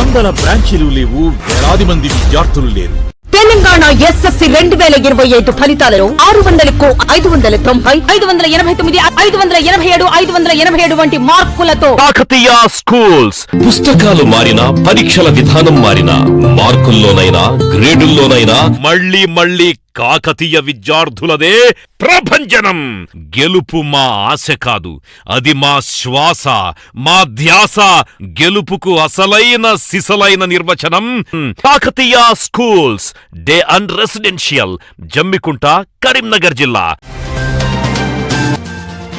వందల బ్రాంచీలు లేవు, వేలాది మంది విద్యార్థులు లేరు. తెలంగాణ ఎస్ఎస్సి 2025 ఫలితాలలో 600కు 590, 589, 587, 587 వంటి మార్కులతో కాకతీయ స్కూల్స్. పుస్తకాలు మారినా, పరీక్షల విధానం మారినా, మార్కుల్లోనైనా గ్రేడుల్లోనైనా మళ్ళీ మళ్ళీ కాకతీయ విద్యార్థులదే ప్రభంజనం. గెలుపు మా ఆశ కాదు, అది మా శ్వాస, మా ధ్యాస. గెలుపుకు అసలైన సిసలైన నిర్వచనం Kakatiya schools. Day and residential, Jammikunta, Karimnagar జిల్లా.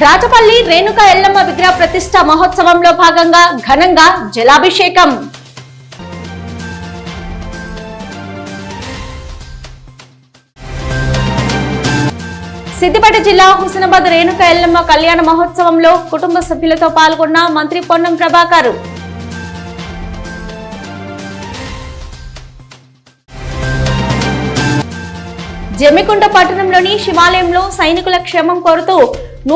రాజపల్లి రేణుకా ఎల్లమ్మ విగ్రహ ప్రతిష్ఠ మహోత్సవంలో భాగంగా ఘనంగా జలాభిషేకం. సిద్దిపేట జిల్లా హుస్నాబాద్ రేణుకా ఎల్లమ్మ కళ్యాణ మహోత్సవంలో కుటుంబ సభ్యులతో పాల్గొన్న మంత్రి పొన్నం ప్రభాకర్. జమ్మికుంట పట్టణంలోని శివాలయంలో సైనికుల క్షేమం కోరుతూ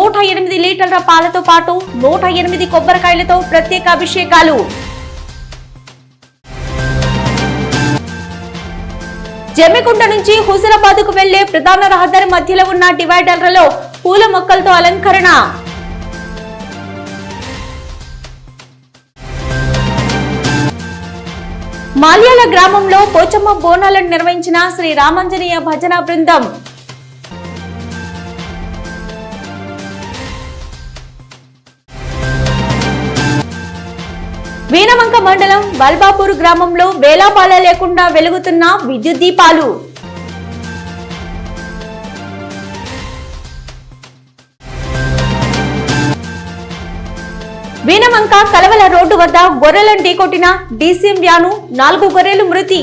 108 లీటర్ల పాలతో పాటు 108 కొబ్బరికాయలతో ప్రత్యేక అభిషేకాలు. జమ్మికుంట నుంచి హుజూరాబాద్ కు వెళ్లే ప్రధాన రహదారి మధ్యలో ఉన్న డివైడర్లలో పూల మొక్కలతో అలంకరణ. మాల్యాల గ్రామంలో పోచమ్మ బోనాలను నిర్వహించిన శ్రీ రామాంజనేయ భజన బృందం. వీణవంక మండలం బల్బాపూర్ గ్రామంలో వేలాపాల లేకుండా వెలుగుతున్న విద్యుత్ దీపాలు. వీణవంక కలవల రోడ్డు వద్ద గొర్రెలను ఢీకొట్టిన డీసీఎం వ్యాను, 4 గొర్రెలు మృతి.